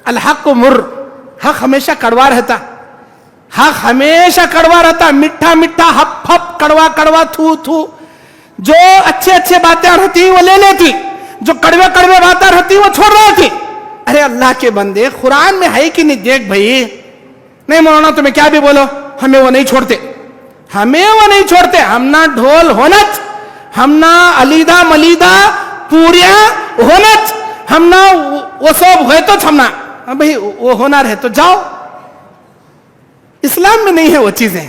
الحق مر, حق ہمیشہ کڑوا رہتا, حق ہمیشہ کڑوا رہتا, میٹھا میٹھا, ہپ ہپ, کڑوا کڑوا, تھو تھو. جو اچھے اچھے باتیں رہتی وہ لے لیتی, جو کڑوے کڑوے باتیں رہتی وہ چھوڑ رہی تھی. ارے اللہ کے بندے, قرآن میں ہے کہ نہیں دیکھ بھائی. نہیں مولانا تمہیں کیا بھی بولو, ہمیں وہ نہیں چھوڑتے, ہمیں وہ نہیں چھوڑتے. ہم نہ ڈھول ہونچ, ہم نہ علیدہ ملیدہ پوریاں ہونچ, ہم نہ وہ سب ہوئے تو چھمنا بھائی, وہ ہونا رہے تو جاؤ. اسلام میں نہیں ہے وہ چیزیں.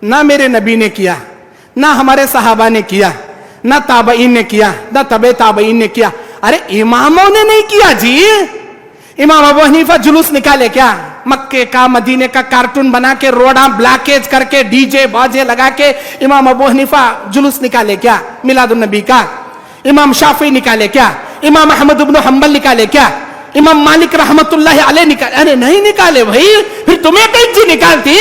نہ میرے نبی نے کیا, نہ ہمارے صحابہ نے کیا, نہ تابعین نے کیا, نہ تبع تابعین نے کیا. ارے اماموں نے نہیں کیا جی. امام ابو حنیفہ جلوس نکالے کیا؟ مکے کا مدینے کا کارٹون بنا کے, روڈاں بلاکیج کر کے, ڈی جے باجے لگا کے امام ابو حنیفہ جلوس نکالے کیا میلاد النبی کا؟ امام شافعی نکالے کیا؟ امام احمد بن حنبل نکالے کیا؟ امام مالک رحمت اللہ علیہ نکالے؟ ارے نہیں نکالے بھائی. پھر تمہیں کہیں جی نکالتی,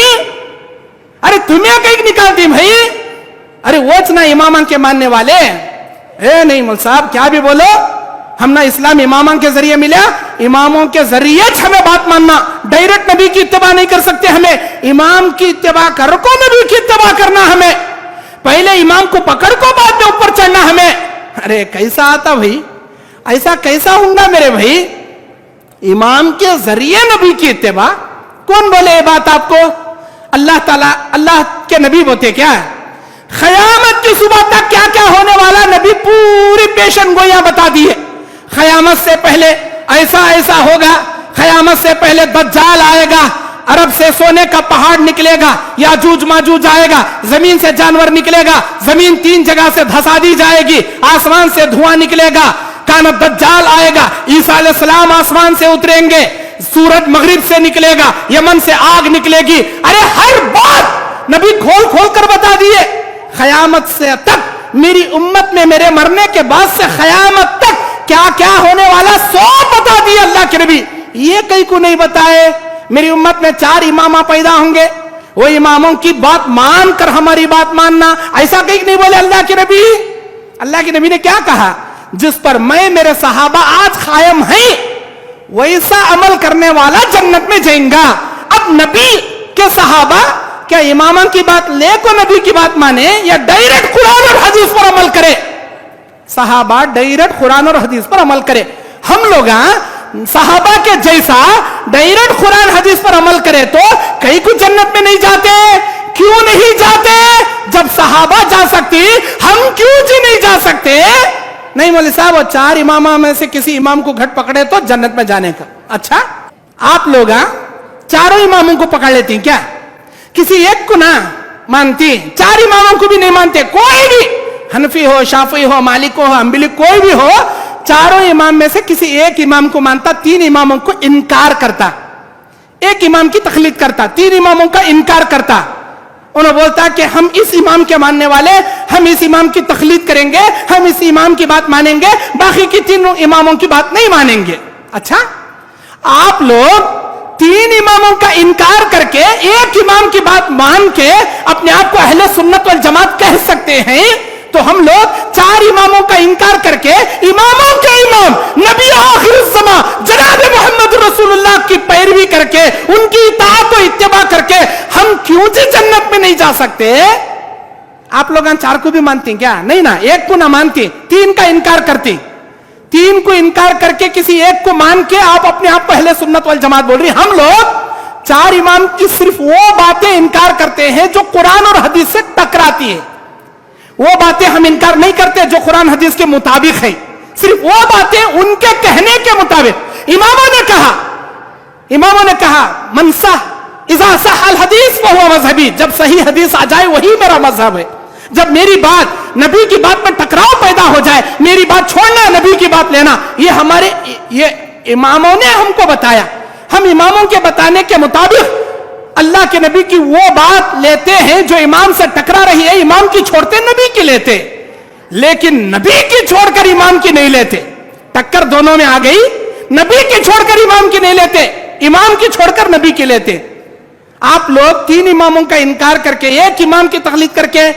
ارے تمہیں کہیں نکالتی بھائی. ارے وہ نہ امامان کے ماننے والے. اے نہیں مول صاحب کیا بھی بولو, ہم نہ اسلام امامان کے ذریعے ملا, اماموں کے ذریعے ہمیں بات ماننا. ڈائریکٹ نبی کی اتباع نہیں کر سکتے, ہمیں امام کی اتباع کر کو نبی کی اتباع کرنا. ہمیں پہلے امام کو پکڑ کو بعد میں اوپر چڑھنا ہمیں. ارے کیسا آتا بھائی, ایسا کیسا ہوں گا میرے بھائی؟ امام کے ذریعے نبی کی اتباع. کون بولے یہ بات آپ کو؟ اللہ تعالیٰ, اللہ کے نبی بولتے کیا؟ قیامت کی صبح تک کیا کیا ہونے والا نبی پوری پیشن گوئیاں بتا دیے. قیامت سے پہلے ایسا ایسا ہوگا, قیامت سے پہلے دجال آئے گا, عرب سے سونے کا پہاڑ نکلے گا, یاجوج ماجوج آئے گا, زمین سے جانور نکلے گا, زمین 3 جگہ سے دھسا دی جائے گی, آسمان سے دھواں نکلے گا, کانت دجال آئے گا, عیسیٰ علیہ السلام آسمان سے اتریں گے, سورج مغرب سے نکلے گا, یمن سے آگ نکلے گی. ارے ہر بات نبی کھول کھول کر بتا دیے. قیامت سے تک میری امت میں میرے مرنے کے بعد سے قیامت تک کیا کیا ہونے والا سب بتا دیے اللہ کے نبی. یہ کئی کو نہیں بتائے. میری امت میں 4 امامہ پیدا ہوں گے, وہ اماموں کی بات مان کر ہماری بات ماننا, ایسا کہیں نہیں بولے اللہ کے نبی. اللہ کے نبی نے کیا کہا؟ جس پر میں میرے صحابہ آج قائم ہیں ویسا عمل کرنے والا جنت میں جائیں گا. اب نبی کے صحابہ کیا اماموں کی بات لے کو نبی کی بات مانے یا ڈائریکٹ قرآن اور حدیث پر عمل کرے؟ صحابہ ڈائریکٹ قرآن اور حدیث پر عمل کرے. ہم لوگ صحابہ کے جیسا ڈائریکٹ قرآن حدیث پر عمل کرے تو کئی کو جنت میں نہیں جاتے. کیوں نہیں جاتے؟ جب صحابہ جا سکتی ہم کیوں جی نہیں جا سکتے؟ نہیں مولوی صاحب, وہ 4 امامہ میں سے کسی امام کو گھٹ پکڑے تو جنت میں جانے کا. اچھا آپ لوگ چاروں اماموں کو پکڑ لیتی کیا؟ کسی ایک کو نہ مانتی, 4 اماموں کو بھی نہیں مانتے. کوئی بھی حنفی ہو, شافعی ہو, مالک ہو, حنبلی, کوئی بھی ہو, چاروں امام میں سے کسی ایک امام کو مانتا, 3 اماموں کو انکار کرتا, ایک امام کی تقلید کرتا, 3 اماموں کا انکار کرتا. انہوں بولتا کہ ہم اس امام کے ماننے والے, ہم اس امام کی تقلید کریں گے, ہم اس امام کی بات مانیں گے, باقی کی 3 اماموں کی بات نہیں مانیں گے. اچھا آپ لوگ 3 اماموں کا انکار کر کے ایک امام کی بات مان کے اپنے آپ کو اہل سنت والجماعت کہہ سکتے ہیں, تو ہم لوگ 4 اماموں کا انکار کر کے اماموں کے امام نبی آخر الزمان جناب محمد رسول اللہ کی پیروی کر کے ان کی اطاعت و اتباع کر کے ہم کیوں جنت میں نہیں جا سکتے؟ آپ لوگ 4 کو بھی مانتی کیا؟ نہیں نا, ایک کو نہ مانتی, 3 کا انکار کرتی. 3 کو انکار کر کے کسی ایک کو مان کے آپ اپنے آپ کو اہل سنت والجماعت بول رہی. ہم لوگ 4 امام کی صرف وہ باتیں انکار کرتے ہیں جو قرآن اور حدیث سے ٹکراتی ہے. وہ باتیں ہم انکار نہیں کرتے جو قرآن حدیث کے مطابق ہے, صرف وہ باتیں ان کے کہنے کے مطابق. اماموں نے کہا من صح اذا صح الحدیث فهو مذہبی, جب صحیح حدیث آ جائے وہی میرا مذہب ہے. جب میری بات نبی کی بات میں ٹکراؤ پیدا ہو جائے, میری بات چھوڑنا, نبی کی بات لینا, یہ اماموں نے ہم کو بتایا. ہم اماموں کے بتانے کے مطابق اللہ کے نبی کی وہ بات لیتے ہیں جو امام سے ٹکرا رہی ہے. امام کی چھوڑتے نبی کی لیتے, لیکن نبی کی چھوڑ کر امام کی نہیں لیتے. ٹکر دونوں میں آ گئی. نبی کی چھوڑ کر امام کی نہیں لیتے, امام کی چھوڑ کر نبی کی لیتے. آپ لوگ 3 اماموں کا انکار کر کے ایک امام کی تقلید کر کے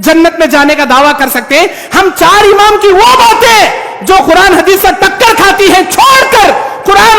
جنت میں جانے کا دعویٰ کر سکتے ہیں. ہم 4 امام کی وہ باتیں جو قرآن حدیث سے ٹکر کھاتی ہیں چھوڑ کر قرآن